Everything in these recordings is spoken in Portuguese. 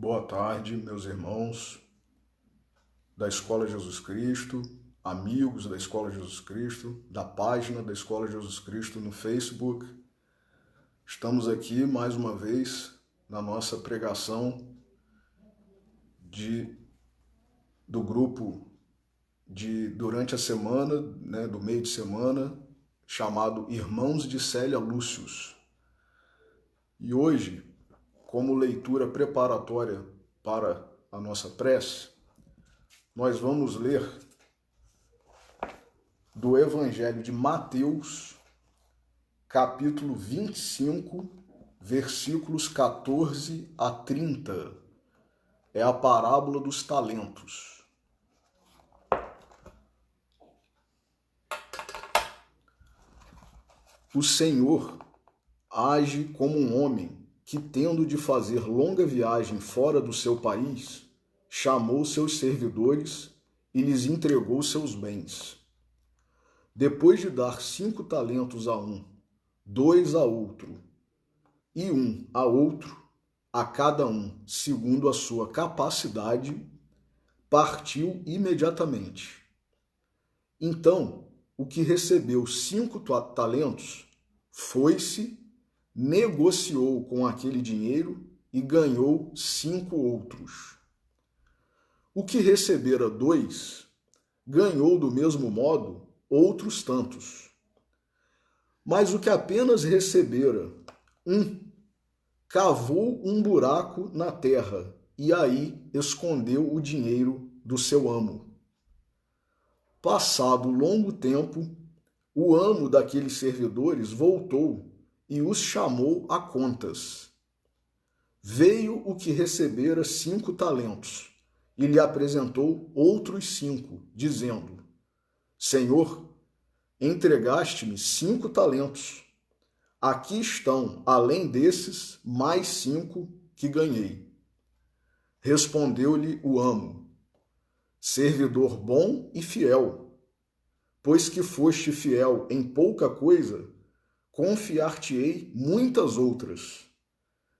Boa tarde, meus irmãos da Escola Jesus Cristo, amigos da Escola Jesus Cristo, da página da Escola Jesus Cristo no Facebook. Estamos aqui mais uma vez na nossa pregação do grupo durante a semana, do meio de semana, chamado Irmãos de Célia Lúcius. E hoje, como leitura preparatória para a nossa prece, nós vamos ler do Evangelho de Mateus, capítulo 25, versículos 14 a 30. É a parábola dos talentos. O Senhor age como um homem que, tendo de fazer longa viagem fora do seu país, chamou seus servidores e lhes entregou seus bens. Depois de dar 5 talentos a um, 2 a outro e 1 a outro, a cada um segundo a sua capacidade, partiu imediatamente. Então, o que recebeu 5 talentos foi-se, negociou com aquele dinheiro e ganhou 5 outros. O que recebera 2, ganhou do mesmo modo outros tantos. Mas o que apenas recebera 1, cavou um buraco na terra e aí escondeu o dinheiro do seu amo. Passado longo tempo, o amo daqueles servidores voltou e os chamou a contas. Veio o que recebera 5 talentos e lhe apresentou outros 5, dizendo: Senhor, entregaste-me 5 talentos. Aqui estão, além desses, mais 5 que ganhei. Respondeu-lhe o amo: servidor bom e fiel, pois que foste fiel em pouca coisa, confiar-te-ei muitas outras.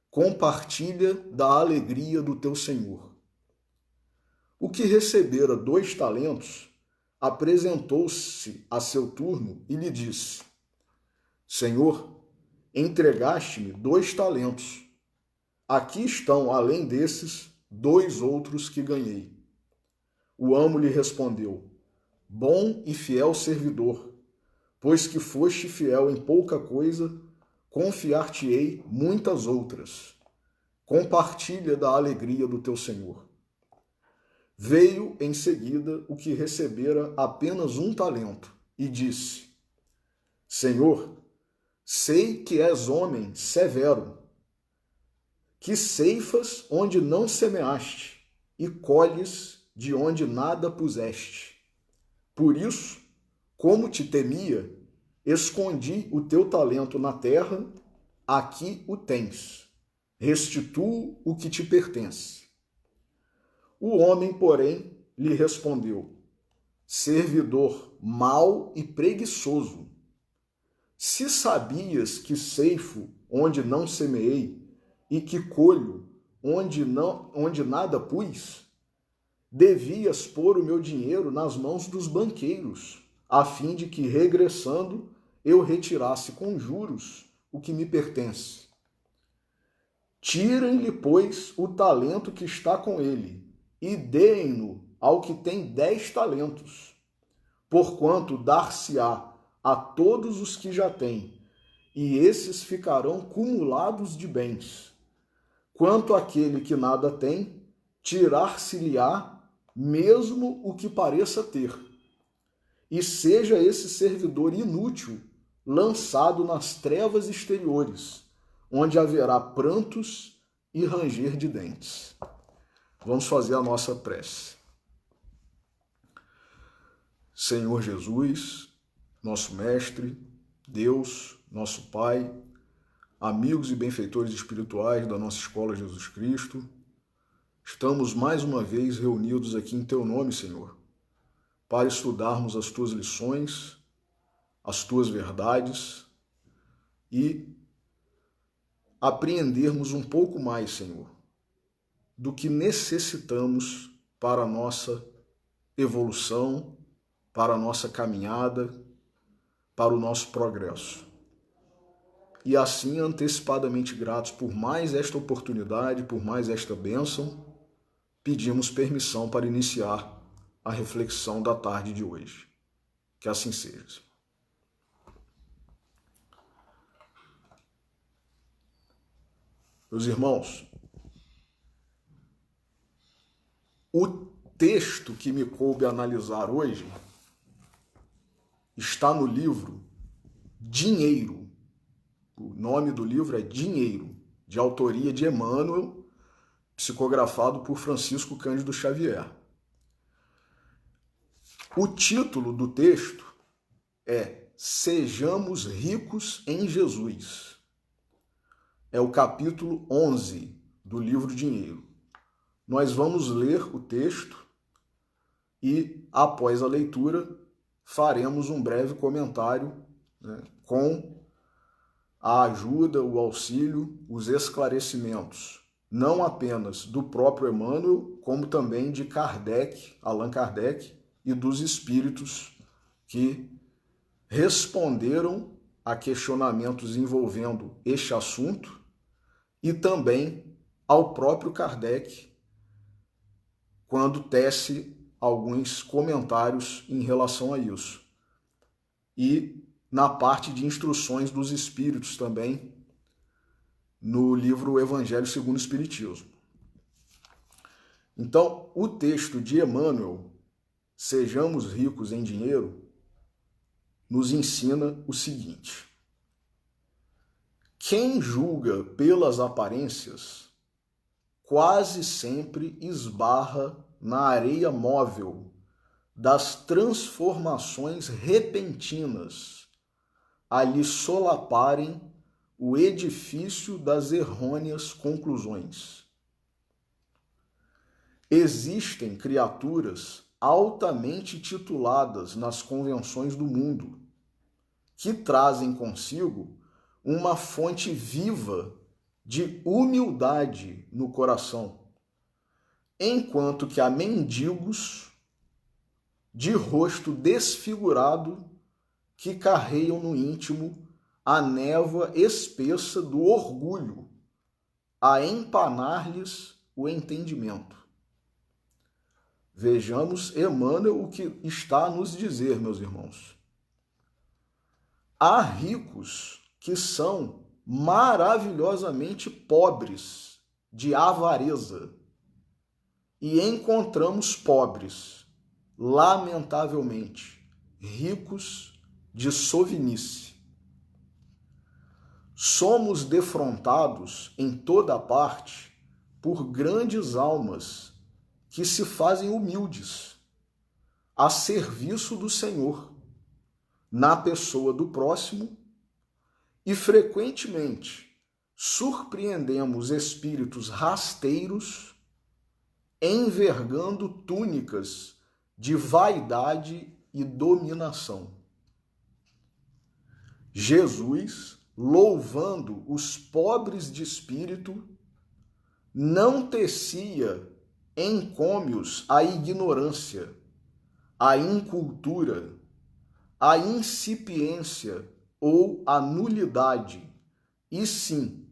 Compartilha da alegria do teu senhor. O que recebera 2 talentos, apresentou-se a seu turno e lhe disse: Senhor, entregaste-me 2 talentos. Aqui estão, além desses, 2 outros que ganhei. O amo lhe respondeu: bom e fiel servidor, pois que foste fiel em pouca coisa, confiar-te-ei muitas outras. Compartilha da alegria do teu senhor. Veio em seguida o que recebera apenas 1 talento e disse: Senhor, sei que és homem severo, que ceifas onde não semeaste e colhes de onde nada puseste. Por isso, como te temia, escondi o teu talento na terra, aqui o tens. Restituo o que te pertence. O homem, porém, lhe respondeu: servidor mau e preguiçoso, se sabias que ceifo onde não semeei e que colho onde nada pus, devias pôr o meu dinheiro nas mãos dos banqueiros, a fim de que, regressando, eu retirasse com juros o que me pertence. Tirem-lhe, pois, o talento que está com ele, e deem-no ao que tem 10 talentos, porquanto dar-se-á a todos os que já têm, e esses ficarão cumulados de bens. Quanto àquele que nada tem, tirar-se-lhe-á mesmo o que pareça ter. E seja esse servidor inútil lançado nas trevas exteriores, onde haverá prantos e ranger de dentes. Vamos fazer a nossa prece. Senhor Jesus, nosso Mestre, Deus, nosso Pai, amigos e benfeitores espirituais da nossa Escola Jesus Cristo, estamos mais uma vez reunidos aqui em Teu nome, Senhor, para estudarmos as Tuas lições, as Tuas verdades e apreendermos um pouco mais, Senhor, do que necessitamos para a nossa evolução, para a nossa caminhada, para o nosso progresso. E assim, antecipadamente gratos por mais esta oportunidade, por mais esta bênção, pedimos permissão para iniciar a reflexão da tarde de hoje. Que assim seja. Meus irmãos, o texto que me coube analisar hoje está no livro Dinheiro. O nome do livro é Dinheiro, de autoria de Emmanuel, psicografado por Francisco Cândido Xavier. O título do texto é Sejamos Ricos em Jesus. É o capítulo 11 do livro Dinheiro. Nós vamos ler o texto e, após a leitura, faremos um breve comentário, né, com a ajuda, o auxílio, os esclarecimentos, não apenas do próprio Emmanuel, como também de Kardec, Allan Kardec, e dos espíritos que responderam a questionamentos envolvendo este assunto, e também ao próprio Kardec, quando tece alguns comentários em relação a isso. E na parte de instruções dos espíritos também, no livro Evangelho segundo o Espiritismo. Então, o texto de Emmanuel, Sejamos Ricos em Dinheiro, nos ensina o seguinte: quem julga pelas aparências quase sempre esbarra na areia móvel das transformações repentinas a lhe solaparem o edifício das errôneas conclusões. Existem criaturas altamente tituladas nas convenções do mundo, que trazem consigo uma fonte viva de humildade no coração, enquanto que há mendigos de rosto desfigurado que carregam no íntimo a névoa espessa do orgulho a empanar-lhes o entendimento. Vejamos, Emmanuel, o que está a nos dizer, meus irmãos. Há ricos que são maravilhosamente pobres de avareza e encontramos pobres, lamentavelmente, ricos de sovinice. Somos defrontados em toda parte por grandes almas que se fazem humildes a serviço do Senhor, na pessoa do próximo, e frequentemente surpreendemos espíritos rasteiros envergando túnicas de vaidade e dominação. Jesus, louvando os pobres de espírito, não tecia encômios à ignorância, à incultura, à incipiência ou à nulidade, e sim,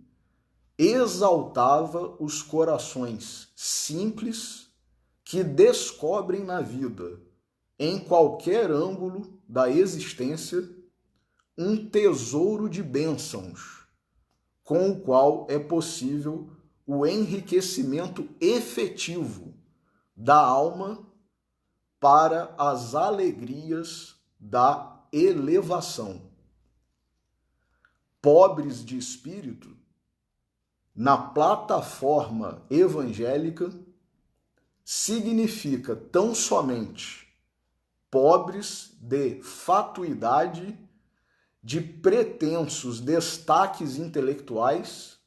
exaltava os corações simples que descobrem na vida, em qualquer ângulo da existência, um tesouro de bênçãos, com o qual é possível o enriquecimento efetivo da alma para as alegrias da elevação. Pobres de espírito, na plataforma evangélica, significa tão somente pobres de fatuidade, de pretensos destaques intelectuais,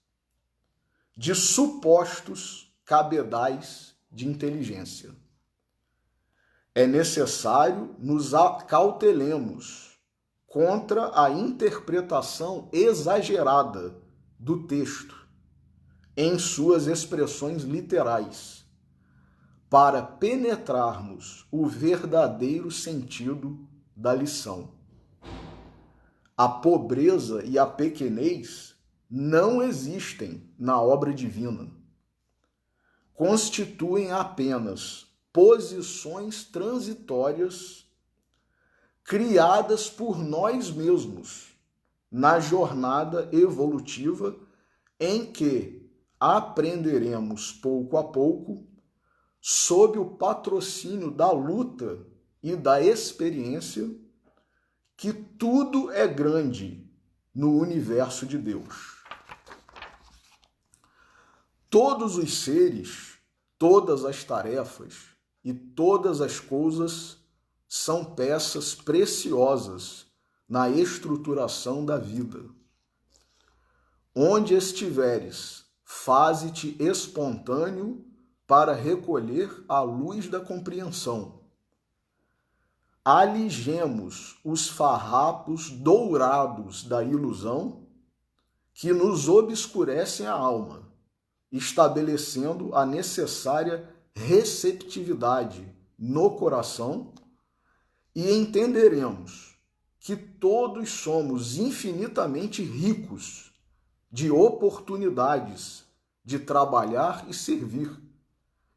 de supostos cabedais de inteligência. É necessário nos acautelemos contra a interpretação exagerada do texto, em suas expressões literais, para penetrarmos o verdadeiro sentido da lição. A pobreza e a pequenez não existem na obra divina. Constituem apenas posições transitórias criadas por nós mesmos na jornada evolutiva em que aprenderemos pouco a pouco, sob o patrocínio da luta e da experiência, que tudo é grande no universo de Deus. Todos os seres, todas as tarefas e todas as coisas são peças preciosas na estruturação da vida. Onde estiveres, faze-te espontâneo para recolher a luz da compreensão. Aligemos os farrapos dourados da ilusão que nos obscurecem a alma, estabelecendo a necessária receptividade no coração, e entenderemos que todos somos infinitamente ricos de oportunidades de trabalhar e servir,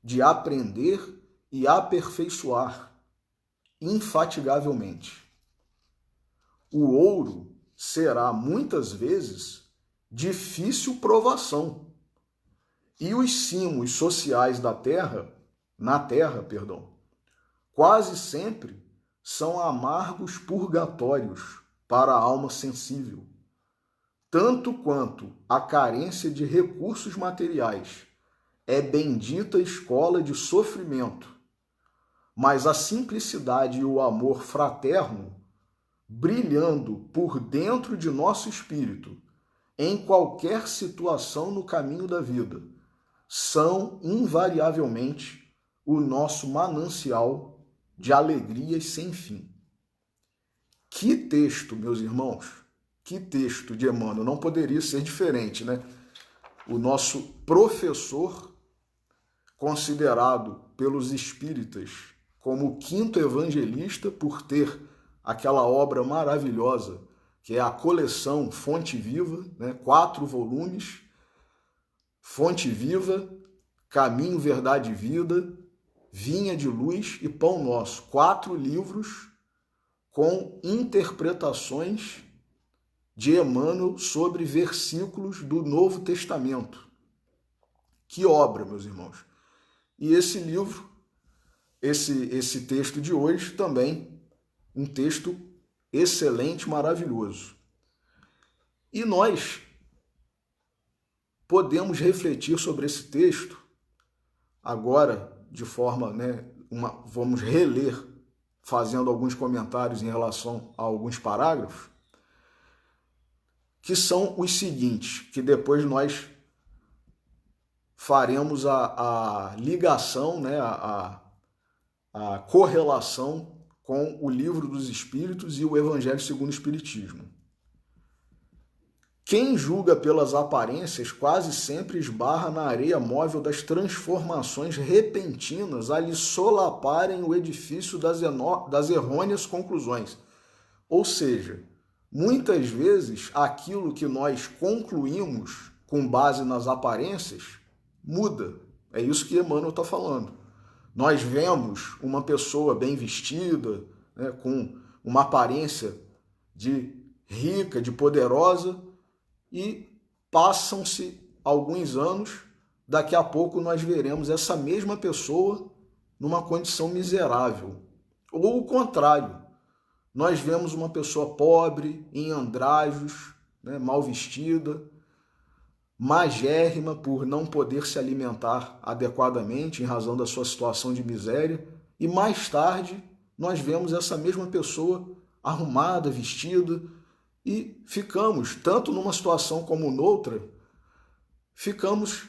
de aprender e aperfeiçoar infatigavelmente. O ouro será muitas vezes difícil provação, e os cimos sociais na terra, quase sempre são amargos purgatórios para a alma sensível, tanto quanto a carência de recursos materiais é bendita escola de sofrimento, mas a simplicidade e o amor fraterno, brilhando por dentro de nosso espírito, em qualquer situação no caminho da vida, são invariavelmente o nosso manancial de alegrias sem fim. Que texto, meus irmãos, que texto de Emmanuel, não poderia ser diferente, né? O nosso professor, considerado pelos espíritas como o quinto evangelista, por ter aquela obra maravilhosa, que é a coleção Fonte Viva, né? 4 volumes, Fonte Viva, Caminho, Verdade e Vida, Vinha de Luz e Pão Nosso. 4 livros com interpretações de Emmanuel sobre versículos do Novo Testamento. Que obra, meus irmãos! E esse livro, esse texto de hoje também, um texto excelente, maravilhoso. E nós podemos refletir sobre esse texto agora de forma, vamos reler, fazendo alguns comentários em relação a alguns parágrafos, que são os seguintes, que depois nós faremos a ligação, a correlação com o Livro dos Espíritos e o Evangelho segundo o Espiritismo. Quem julga pelas aparências quase sempre esbarra na areia móvel das transformações repentinas a lhe solaparem o edifício das errôneas conclusões. Ou seja, muitas vezes aquilo que nós concluímos com base nas aparências muda. É isso que Emmanuel está falando. Nós vemos uma pessoa bem vestida, com uma aparência de rica, de poderosa, e passam-se alguns anos, daqui a pouco nós veremos essa mesma pessoa numa condição miserável. Ou o contrário, nós vemos uma pessoa pobre, em andrajos, mal vestida, magérrima por não poder se alimentar adequadamente em razão da sua situação de miséria, e mais tarde nós vemos essa mesma pessoa arrumada, vestida, e ficamos, tanto numa situação como noutra, ficamos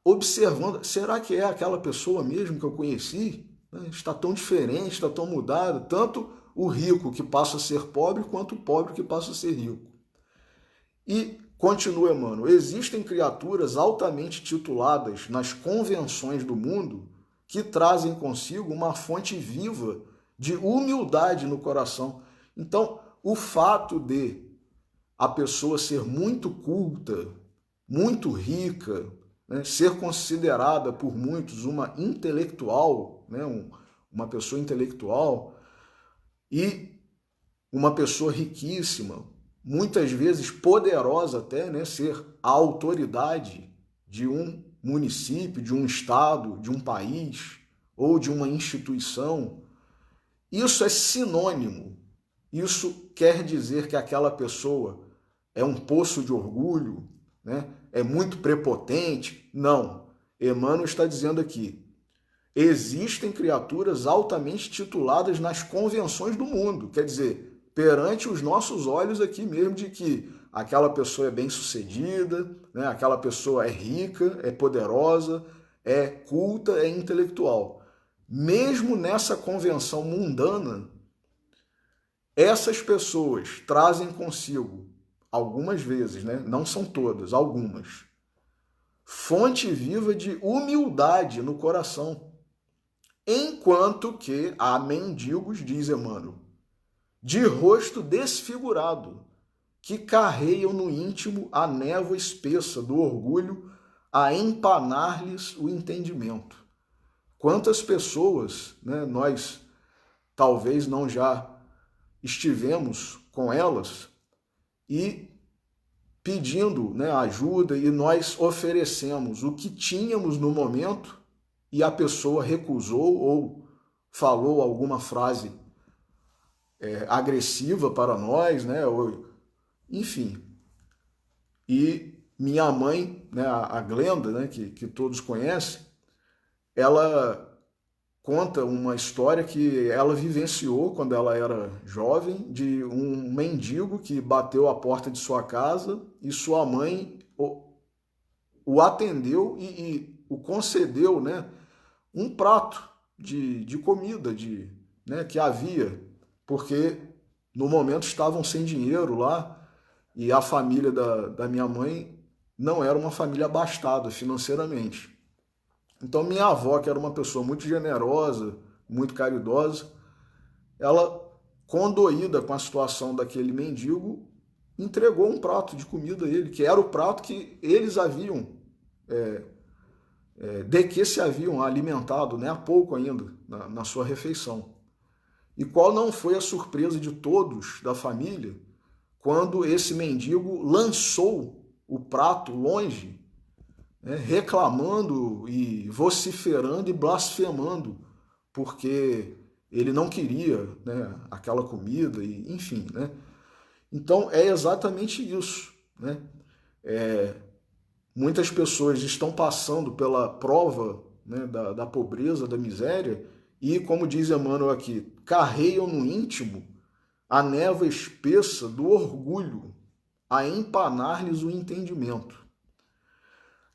observando, será que é aquela pessoa mesmo que eu conheci? Está tão diferente, está tão mudado, tanto o rico que passa a ser pobre, quanto o pobre que passa a ser rico. E continua Emmanuel, existem criaturas altamente tituladas nas convenções do mundo que trazem consigo uma fonte viva de humildade no coração. Então, o fato de a pessoa ser muito culta, muito rica, né, ser considerada por muitos uma intelectual, né, uma pessoa intelectual e uma pessoa riquíssima, muitas vezes poderosa até, né, ser a autoridade de um município, de um estado, de um país ou de uma instituição, isso é sinônimo. Isso quer dizer que aquela pessoa é um poço de orgulho, né? É muito prepotente? Não. Emmanuel está dizendo aqui, existem criaturas altamente tituladas nas convenções do mundo, quer dizer, perante os nossos olhos aqui mesmo, de que aquela pessoa é bem-sucedida, né? Aquela pessoa é rica, é poderosa, é culta, é intelectual. Mesmo nessa convenção mundana, essas pessoas trazem consigo, algumas vezes, né? Não são todas, algumas, fonte viva de humildade no coração. Enquanto que há mendigos, diz Emmanuel, de rosto desfigurado, que carreiam no íntimo a névoa espessa do orgulho a empanar-lhes o entendimento. Quantas pessoas, né, nós talvez não já estivemos com elas e pedindo, né, ajuda, e nós oferecemos o que tínhamos no momento e a pessoa recusou ou falou alguma frase agressiva para nós, né, ou, enfim. E minha mãe, né, a Glenda, né, que todos conhecem, ela conta uma história que ela vivenciou quando ela era jovem, de um mendigo que bateu a porta de sua casa e sua mãe o atendeu e o concedeu, né, um prato de comida né, que havia, porque no momento estavam sem dinheiro lá e a família da minha mãe não era uma família abastada financeiramente. Então minha avó, que era uma pessoa muito generosa, muito caridosa, ela, condoída com a situação daquele mendigo, entregou um prato de comida a ele, que era o prato que eles haviam, de que se haviam alimentado, né, há pouco ainda, na sua refeição. E qual não foi a surpresa de todos da família quando esse mendigo lançou o prato longe, né, reclamando e vociferando e blasfemando, porque ele não queria, né, aquela comida, e, enfim. Né? Então é exatamente isso. Né? Muitas pessoas estão passando pela prova, né, da pobreza, da miséria, e, como diz Emmanuel aqui, carreiam no íntimo a névoa espessa do orgulho, a empanar-lhes o entendimento.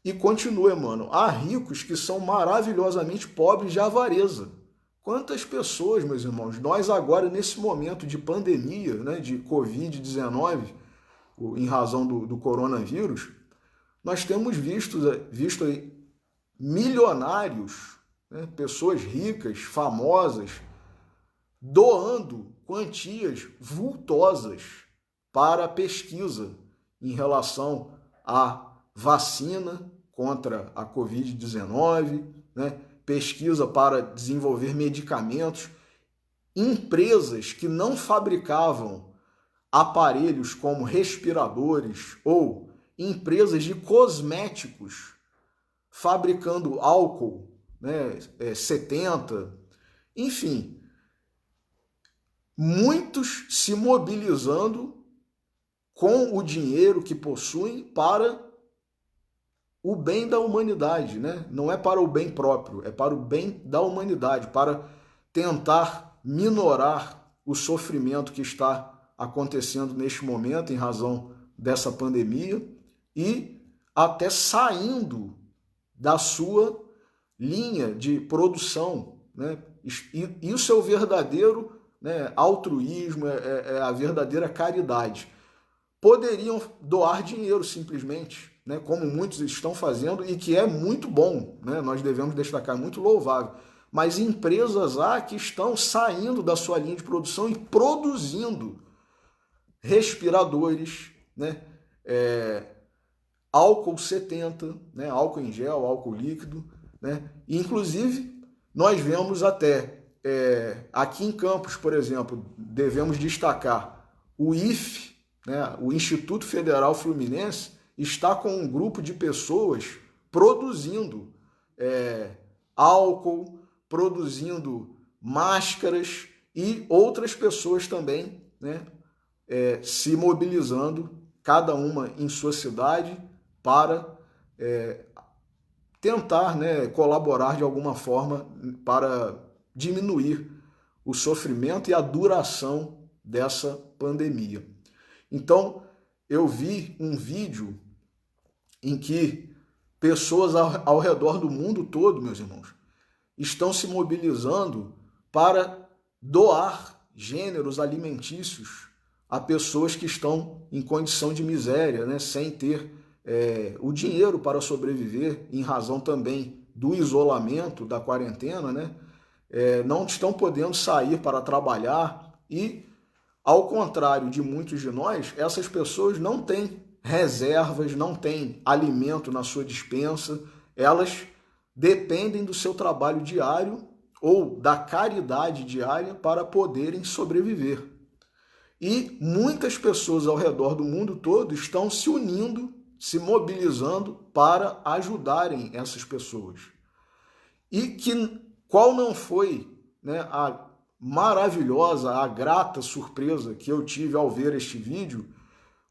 E continua, Emmanuel, há ricos que são maravilhosamente pobres de avareza. Quantas pessoas, meus irmãos, nós agora, nesse momento de pandemia, né, de Covid-19, em razão do coronavírus, nós temos visto aí milionários, né, pessoas ricas, famosas, doando quantias vultosas para a pesquisa em relação à vacina contra a Covid-19, né, pesquisa para desenvolver medicamentos, empresas que não fabricavam aparelhos como respiradores ou empresas de cosméticos fabricando álcool, né, 70, enfim, muitos se mobilizando com o dinheiro que possuem para o bem da humanidade, né? Não é para o bem próprio, é para o bem da humanidade, para tentar minorar o sofrimento que está acontecendo neste momento em razão dessa pandemia e até saindo da sua linha de produção, né? Isso é o verdadeiro, né, altruísmo, é a verdadeira caridade. poderiam doar dinheiro simplesmente, né, como muitos estão fazendo e que é muito bom, né, nós devemos destacar, muito louvável. Mas empresas há que estão saindo da sua linha de produção e produzindo respiradores, né, álcool 70, né, álcool em gel, álcool líquido, né, e, inclusive nós vemos até aqui em Campos, por exemplo, devemos destacar o IFE, né, o Instituto Federal Fluminense, está com um grupo de pessoas produzindo álcool, produzindo máscaras e outras pessoas também, né, se mobilizando, cada uma em sua cidade, para tentar, né, colaborar de alguma forma para diminuir o sofrimento e a duração dessa pandemia. Então, eu vi um vídeo em que pessoas ao redor do mundo todo, meus irmãos, estão se mobilizando para doar gêneros alimentícios a pessoas que estão em condição de miséria, né, sem ter o dinheiro para sobreviver, em razão também do isolamento, da quarentena, né, não estão podendo sair para trabalhar e, ao contrário de muitos de nós, essas pessoas não têm reservas, não têm alimento na sua despensa, elas dependem do seu trabalho diário ou da caridade diária para poderem sobreviver. E muitas pessoas ao redor do mundo todo estão se unindo, se mobilizando para ajudarem essas pessoas. E qual não foi, né, a maravilhosa, a grata surpresa que eu tive ao ver este vídeo,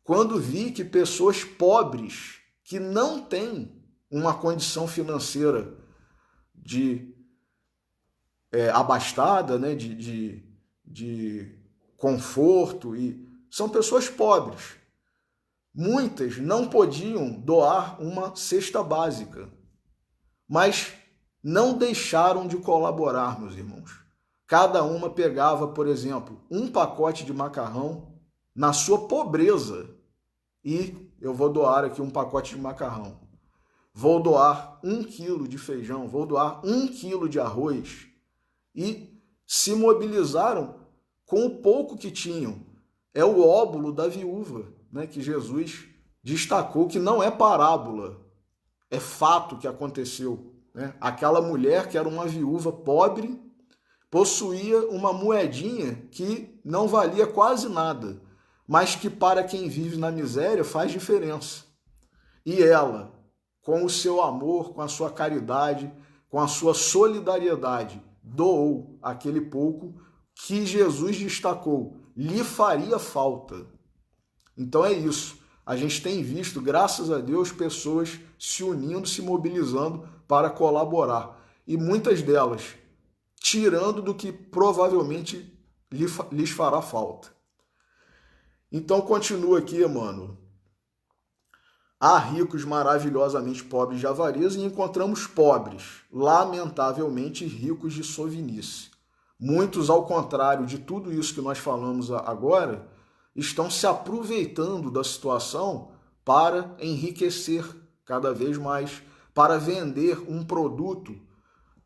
quando vi que pessoas pobres, que não têm uma condição financeira abastada, né, de conforto, e são pessoas pobres. Muitas não podiam doar uma cesta básica, mas não deixaram de colaborar, meus irmãos. Cada uma pegava, por exemplo, um pacote de macarrão na sua pobreza, e eu vou doar aqui um pacote de macarrão. Vou doar 1 quilo de feijão, vou doar 1 quilo de arroz. E se mobilizaram com o pouco que tinham. É o óbolo da viúva, né, que Jesus destacou que não é parábola, é fato que aconteceu, né? Aquela mulher que era uma viúva pobre, possuía uma moedinha que não valia quase nada, mas que para quem vive na miséria faz diferença. E ela, com o seu amor, com a sua caridade, com a sua solidariedade, doou aquele pouco que Jesus destacou, lhe faria falta. Então é isso. A gente tem visto, graças a Deus, pessoas se unindo, se mobilizando para colaborar. E muitas delas tirando do que provavelmente lhes fará falta. Então continua aqui, Emmanuel. Há ricos maravilhosamente pobres de avareza e encontramos pobres, lamentavelmente ricos de sovinice. Muitos, ao contrário de tudo isso que nós falamos agora, estão se aproveitando da situação para enriquecer cada vez mais, para vender um produto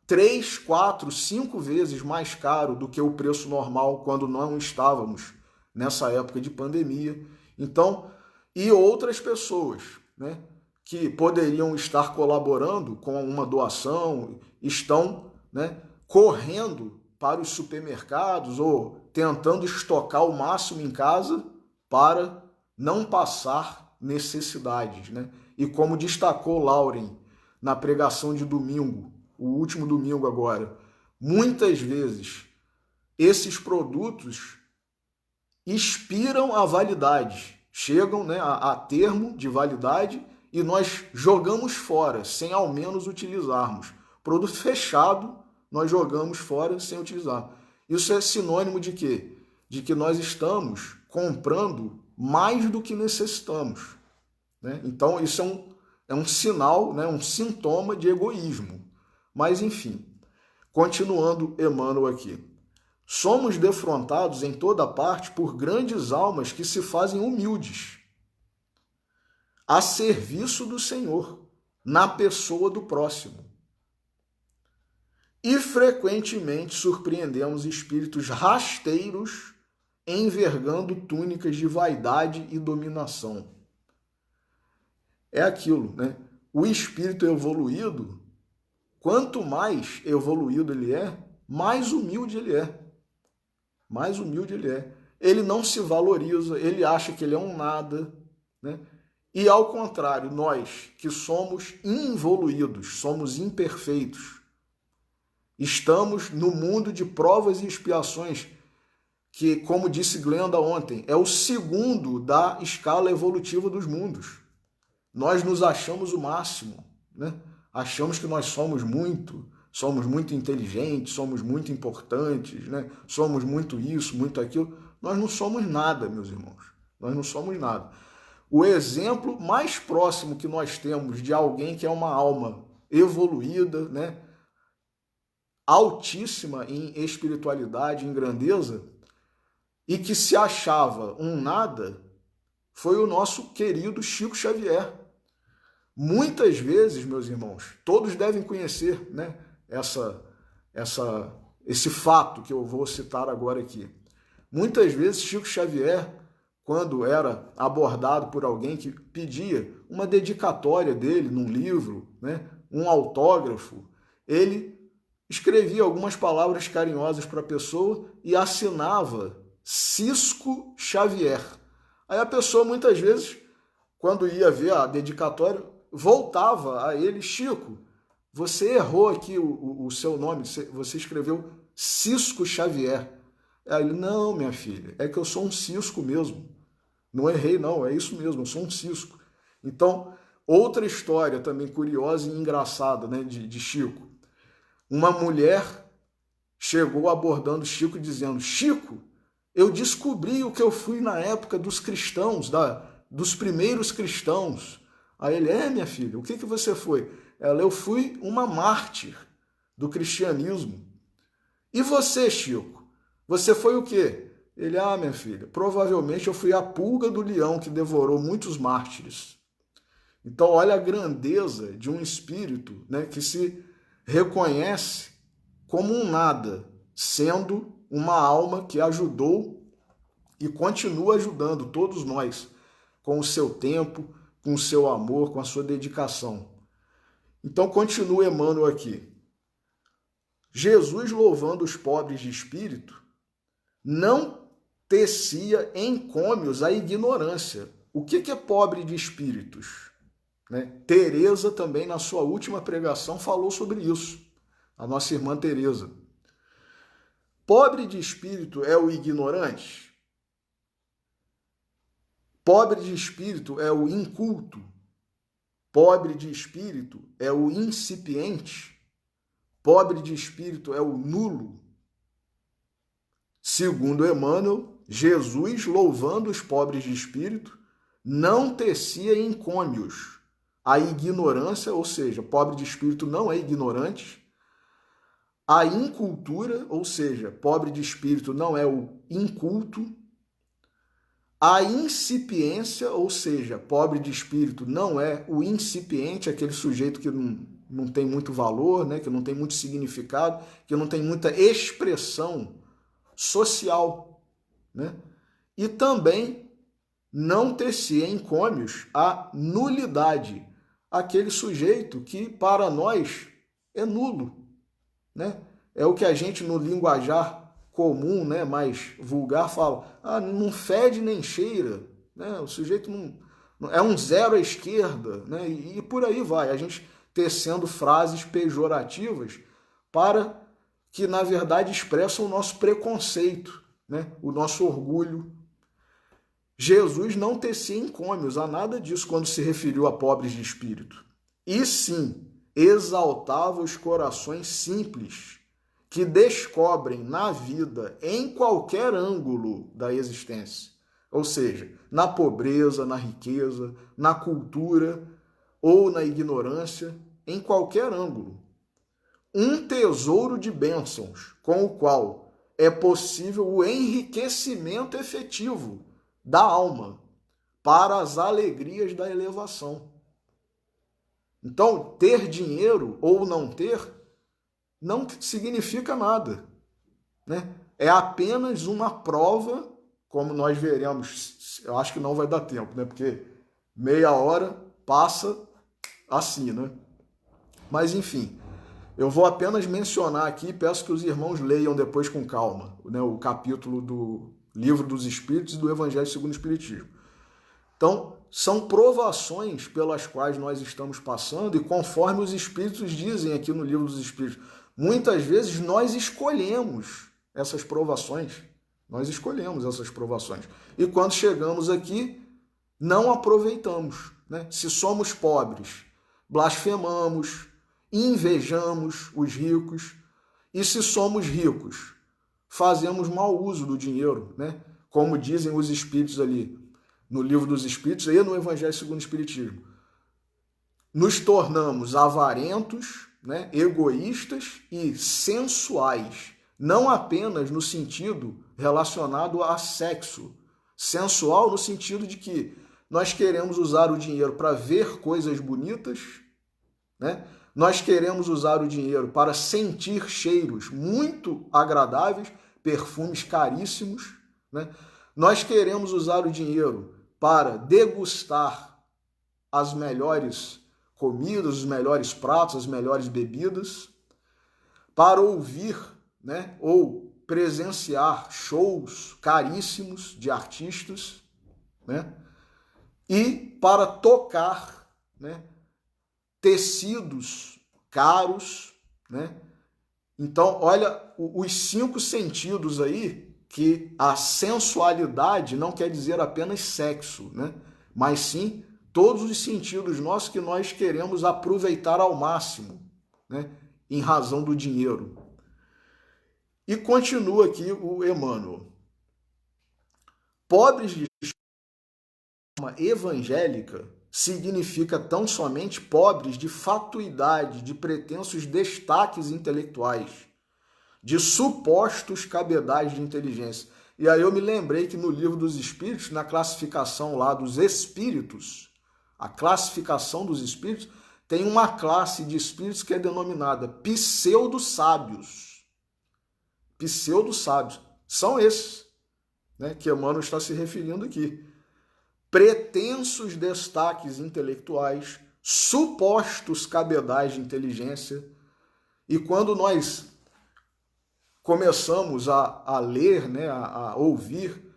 3, 4, 5 vezes mais caro do que o preço normal quando não estávamos nessa época de pandemia. Então, e outras pessoas, né, que poderiam estar colaborando com uma doação, estão, né, correndo para os supermercados ou tentando estocar o máximo em casa para não passar necessidades, né? E como destacou Lauren na pregação de domingo, o último domingo agora, muitas vezes esses produtos expiram a validade, chegam, né, a termo de validade e nós jogamos fora sem ao menos utilizarmos. Produto fechado, nós jogamos fora sem utilizar. Isso é sinônimo de quê? De que nós estamos comprando mais do que necessitamos, né? Então isso é um sinal, né, um sintoma de egoísmo. Mas enfim, continuando Emmanuel aqui. Somos defrontados em toda parte por grandes almas que se fazem humildes, a serviço do Senhor, na pessoa do próximo. E frequentemente surpreendemos espíritos rasteiros envergando túnicas de vaidade e dominação. É aquilo, né? O espírito evoluído, quanto mais evoluído ele é, mais humilde ele é. Mais humilde ele é. Ele não se valoriza, ele acha que ele é um nada, né? E ao contrário, nós que somos involuídos, somos imperfeitos, estamos no mundo de provas e expiações, que, como disse Glenda ontem, é o segundo da escala evolutiva dos mundos. Nós nos achamos o máximo, né? Achamos que nós somos muito inteligentes, somos muito importantes, né? Somos muito isso, muito aquilo. Nós não somos nada, meus irmãos. Nós não somos nada. O exemplo mais próximo que nós temos de alguém que é uma alma evoluída, né? Altíssima em espiritualidade, em grandeza, e que se achava um nada, foi o nosso querido Chico Xavier. Muitas vezes, meus irmãos, todos devem conhecer, né, esse fato que eu vou citar agora aqui. Muitas vezes, Chico Xavier, quando era abordado por alguém que pedia uma dedicatória dele num livro, né, um autógrafo, ele escrevia algumas palavras carinhosas para a pessoa e assinava Cisco Xavier. Aí a pessoa, muitas vezes, quando ia ver a dedicatória, voltava a ele: Chico, você errou aqui o seu nome, você escreveu Cisco Xavier. Aí ele: não, minha filha, é que eu sou um cisco mesmo. Não errei, não, é isso mesmo, eu sou um cisco. Então, outra história também curiosa e engraçada, né, de Chico. Uma mulher chegou abordando Chico dizendo: Chico, eu descobri o que eu fui na época dos cristãos, dos primeiros cristãos. Aí ele: minha filha, o que você foi? Ela: eu fui uma mártir do cristianismo. E você, Chico? Você foi o quê? Ele: minha filha, provavelmente eu fui a pulga do leão que devorou muitos mártires. Então, olha a grandeza de um espírito, né, que se reconhece como um nada, sendo uma alma que ajudou e continua ajudando todos nós com o seu tempo, com o seu amor, com a sua dedicação. Então, continua Emmanuel aqui. Jesus, louvando os pobres de espírito, não tecia encômios à ignorância. O que é pobre de espíritos? Né? Teresa também, na sua última pregação, falou sobre isso. A nossa irmã Teresa. Pobre de espírito é o ignorante? Pobre de espírito é o inculto? Pobre de espírito é o incipiente? Pobre de espírito é o nulo? Segundo Emmanuel, Jesus, louvando os pobres de espírito, não tecia encômios à ignorância, ou seja, pobre de espírito não é ignorante, a incultura, ou seja, pobre de espírito não é o inculto, a incipiência, ou seja, pobre de espírito não é o incipiente, aquele sujeito que não tem muito valor, né, que não tem muito significado, que não tem muita expressão social, né? E também não tecia encômios a nulidade, aquele sujeito que para nós é nulo, né? É o que a gente no linguajar comum, né, mais vulgar, fala: não fede nem cheira, né? O sujeito não é um zero à esquerda, né? E por aí vai, a gente tecendo frases pejorativas para que, na verdade, expressam o nosso preconceito, né? O nosso orgulho. Jesus não tecia encômios a nada disso quando se referiu a pobres de espírito. E sim, exaltava os corações simples, que descobrem na vida, em qualquer ângulo da existência, ou seja, na pobreza, na riqueza, na cultura ou na ignorância, em qualquer ângulo, um tesouro de bênçãos com o qual é possível o enriquecimento efetivo da alma, para as alegrias da elevação. Então, ter dinheiro ou não ter não significa nada, né? É apenas uma prova, como nós veremos. Eu acho que não vai dar tempo, né? Porque meia hora passa assim, né? Mas, enfim, eu vou apenas mencionar aqui, peço que os irmãos leiam depois com calma, né? O capítulo do Livro dos Espíritos e do Evangelho segundo o Espiritismo. Então, são provações pelas quais nós estamos passando, e conforme os Espíritos dizem aqui no Livro dos Espíritos, muitas vezes nós escolhemos essas provações. Nós escolhemos essas provações. E quando chegamos aqui, não aproveitamos, né? Se somos pobres, blasfemamos, invejamos os ricos. E se somos ricos, fazemos mau uso do dinheiro, né? Como dizem os Espíritos ali no Livro dos Espíritos e no Evangelho segundo o Espiritismo. Nos tornamos avarentos, né? Egoístas e sensuais. Não apenas no sentido relacionado a sexo. Sensual no sentido de que nós queremos usar o dinheiro para ver coisas bonitas, né? Nós queremos usar o dinheiro para sentir cheiros muito agradáveis, perfumes caríssimos, né? Nós queremos usar o dinheiro para degustar as melhores comidas, os melhores pratos, as melhores bebidas, para ouvir, né, ou presenciar shows caríssimos de artistas, né, e para tocar, né, tecidos caros, né? Então, olha os 5 sentidos aí, que a sensualidade não quer dizer apenas sexo, né? Mas sim todos os sentidos nossos que nós queremos aproveitar ao máximo, né? Em razão do dinheiro. E continua aqui o Emmanuel. Pobres de forma evangélica significa tão somente pobres de fatuidade, de pretensos destaques intelectuais, de supostos cabedais de inteligência. E aí eu me lembrei que no Livro dos Espíritos, na classificação lá dos espíritos, a classificação dos espíritos, tem uma classe de espíritos que é denominada pseudo-sábios. Pseudo-sábios. São esses, né, que Emmanuel está se referindo aqui. Pretensos destaques intelectuais, supostos cabedais de inteligência. E quando nós começamos a ler, né, a ouvir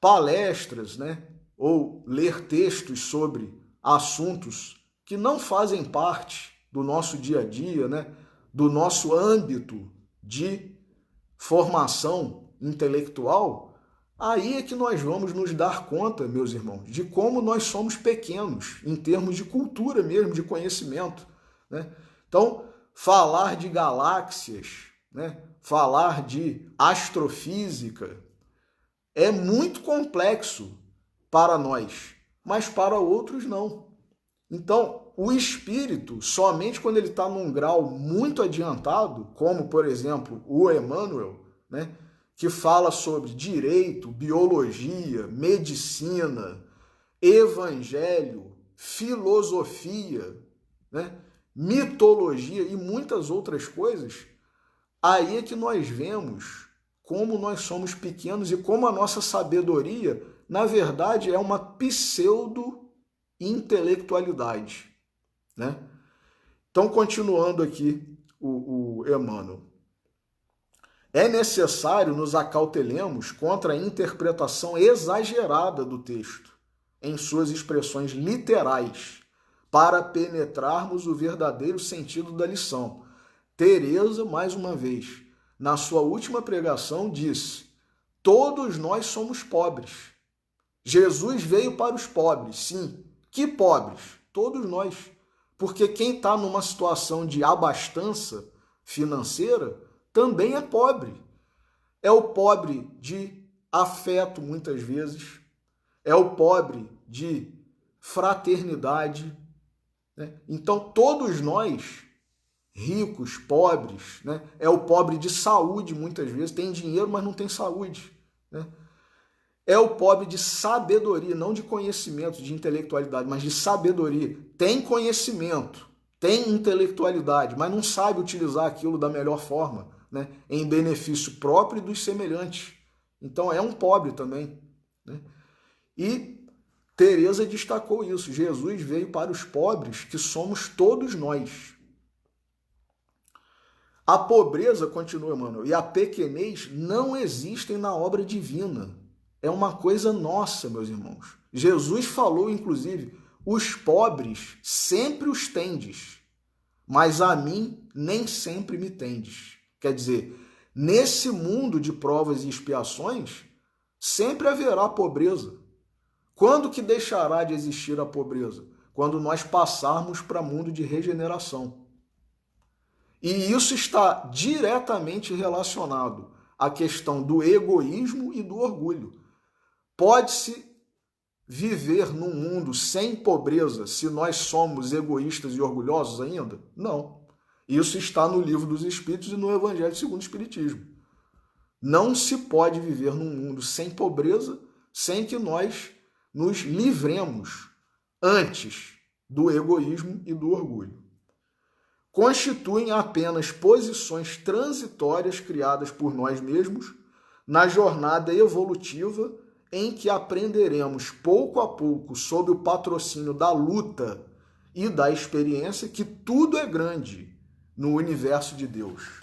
palestras, né, ou ler textos sobre assuntos que não fazem parte do nosso dia a dia, né, do nosso âmbito de formação intelectual, aí é que nós vamos nos dar conta, meus irmãos, de como nós somos pequenos em termos de cultura mesmo, de conhecimento, né? Então, falar de galáxias, né? Falar de astrofísica é muito complexo para nós, mas para outros não. Então, o espírito, somente quando ele está num grau muito adiantado, como, por exemplo, o Emmanuel, né, que fala sobre direito, biologia, medicina, evangelho, filosofia, né, mitologia e muitas outras coisas, aí é que nós vemos como nós somos pequenos e como a nossa sabedoria, na verdade, é uma pseudo-intelectualidade, né? Então, continuando aqui o Emmanuel. É necessário nos acautelemos contra a interpretação exagerada do texto, em suas expressões literais, para penetrarmos o verdadeiro sentido da lição. Teresa, mais uma vez, na sua última pregação, disse: todos nós somos pobres. Jesus veio para os pobres, sim. Que pobres? Todos nós. Porque quem está numa situação de abastança financeira também é pobre. É o pobre de afeto, muitas vezes. É o pobre de fraternidade, né? Então, todos nós, ricos, pobres, né? É o pobre de saúde, muitas vezes. Tem dinheiro, mas não tem saúde, né? É o pobre de sabedoria, não de conhecimento, de intelectualidade, mas de sabedoria. Tem conhecimento, tem intelectualidade, mas não sabe utilizar aquilo da melhor forma, né? Em benefício próprio e dos semelhantes. Então é um pobre também, né? E Teresa destacou isso. Jesus veio para os pobres, que somos todos nós. A pobreza, continua, mano, e a pequenez não existem na obra divina. É uma coisa nossa, meus irmãos. Jesus falou, inclusive, os pobres sempre os tendes, mas a mim nem sempre me tendes. Quer dizer, nesse mundo de provas e expiações, sempre haverá pobreza. Quando que deixará de existir a pobreza? Quando nós passarmos para o mundo de regeneração. E isso está diretamente relacionado à questão do egoísmo e do orgulho. Pode-se viver num mundo sem pobreza se nós somos egoístas e orgulhosos ainda? Não. Isso está no Livro dos Espíritos e no Evangelho segundo o Espiritismo. Não se pode viver num mundo sem pobreza sem que nós nos livremos antes do egoísmo e do orgulho. Constituem apenas posições transitórias criadas por nós mesmos na jornada evolutiva em que aprenderemos pouco a pouco, sob o patrocínio da luta e da experiência, que tudo é grande no universo de Deus.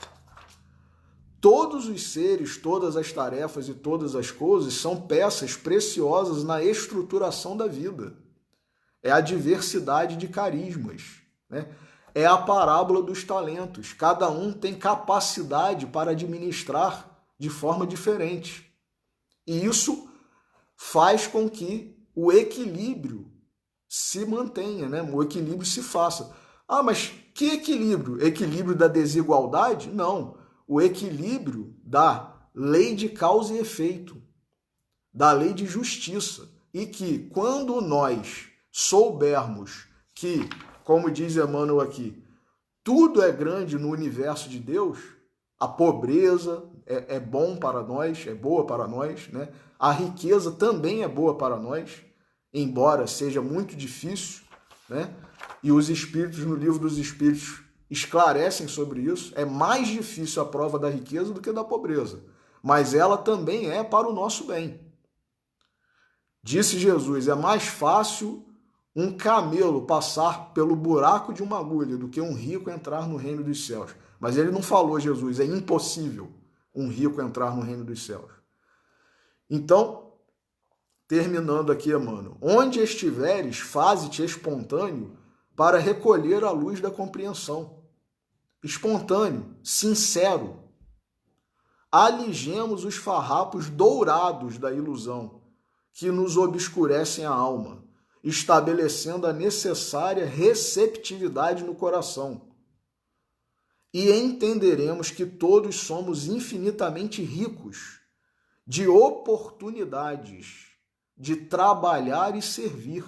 Todos os seres, todas as tarefas e todas as coisas são peças preciosas na estruturação da vida. É a diversidade de carismas, né? É a parábola dos talentos. Cada um tem capacidade para administrar de forma diferente. E isso faz com que o equilíbrio se mantenha, né? O equilíbrio se faça. Ah, mas que equilíbrio? Equilíbrio da desigualdade? Não. O equilíbrio da lei de causa e efeito, da lei de justiça. E que quando nós soubermos que, como diz Emmanuel aqui, tudo é grande no universo de Deus, a pobreza é bom para nós, é boa para nós, né? A riqueza também é boa para nós, embora seja muito difícil, né? E os Espíritos, no Livro dos Espíritos, esclarecem sobre isso. É mais difícil a prova da riqueza do que da pobreza, mas ela também é para o nosso bem. Disse Jesus, é mais fácil um camelo passar pelo buraco de uma agulha do que um rico entrar no reino dos céus. Mas ele não falou, Jesus, é impossível um rico entrar no reino dos céus. Então, terminando aqui, Emmanuel, onde estiveres, faze-te espontâneo para recolher a luz da compreensão. Espontâneo, sincero. Aligemos os farrapos dourados da ilusão que nos obscurecem a alma, estabelecendo a necessária receptividade no coração. E entenderemos que todos somos infinitamente ricos de oportunidades de trabalhar e servir,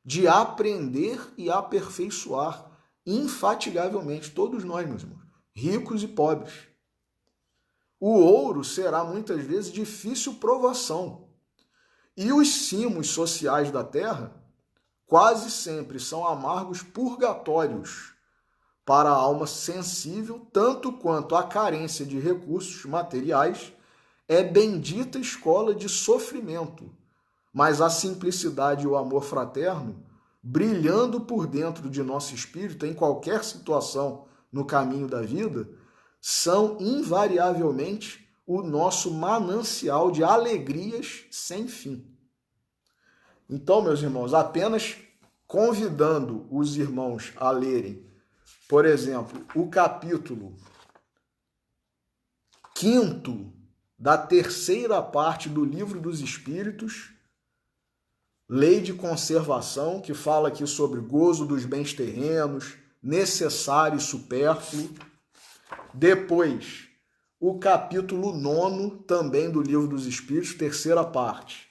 de aprender e aperfeiçoar, infatigavelmente, todos nós, meus irmãos, ricos e pobres. O ouro será muitas vezes difícil provação. E os cimos sociais da terra quase sempre são amargos purgatórios para a alma sensível, tanto quanto a carência de recursos materiais é bendita escola de sofrimento, mas a simplicidade e o amor fraterno, brilhando por dentro de nosso espírito em qualquer situação no caminho da vida, são invariavelmente o nosso manancial de alegrias sem fim. Então, meus irmãos, apenas convidando os irmãos a lerem, por exemplo, o capítulo 5º da terceira parte do Livro dos Espíritos, Lei de Conservação, que fala aqui sobre gozo dos bens terrenos, necessário e supérfluo. Depois, o capítulo 9º, também do Livro dos Espíritos, terceira parte.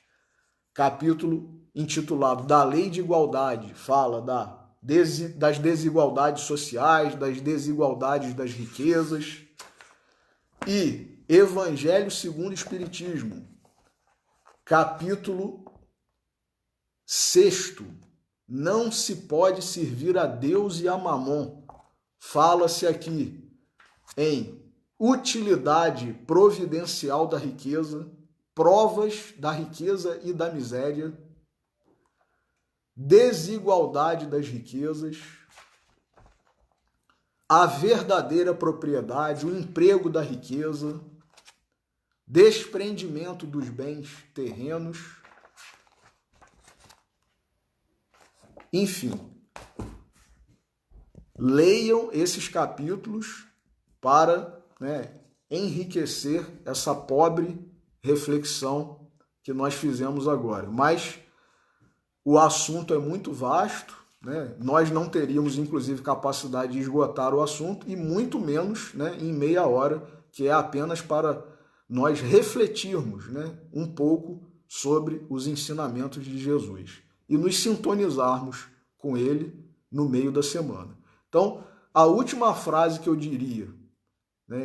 Capítulo intitulado Da Lei de Igualdade, fala das desigualdades sociais, das desigualdades das riquezas. E Evangelho segundo o Espiritismo, capítulo 6. Não se pode servir a Deus e a Mamon. Fala-se aqui em utilidade providencial da riqueza, provas da riqueza e da miséria, desigualdade das riquezas, a verdadeira propriedade, o emprego da riqueza, desprendimento dos bens terrenos, enfim. Leiam esses capítulos para enriquecer essa pobre reflexão que nós fizemos agora. Mas o assunto é muito vasto, Nós não teríamos, inclusive, capacidade de esgotar o assunto e muito menos em meia hora, que é apenas para nós refletirmos um pouco sobre os ensinamentos de Jesus e nos sintonizarmos com ele no meio da semana. Então, a última frase que eu diria,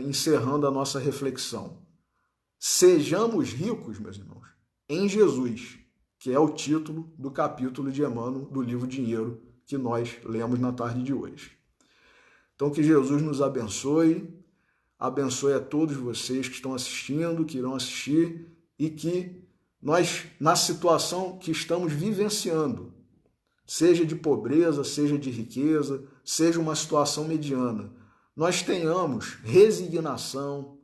encerrando a nossa reflexão: sejamos ricos, meus irmãos, em Jesus, que é o título do capítulo de Emmanuel do livro Dinheiro, que nós lemos na tarde de hoje. Então, que Jesus nos abençoe a todos vocês que estão assistindo, que irão assistir, e que nós, na situação que estamos vivenciando, seja de pobreza, seja de riqueza, seja uma situação mediana, nós tenhamos resignação,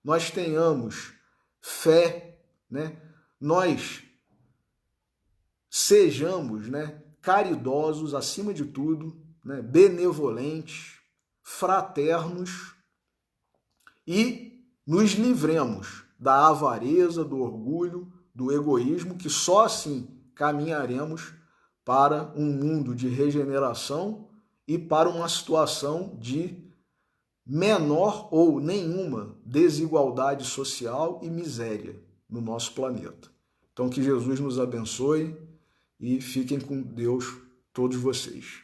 nós tenhamos fé, nós sejamos caridosos acima de tudo, benevolentes, fraternos e nos livremos da avareza, do orgulho, do egoísmo, que só assim caminharemos para um mundo de regeneração e para uma situação de menor ou nenhuma desigualdade social e miséria no nosso planeta. Então, que Jesus nos abençoe e fiquem com Deus todos vocês.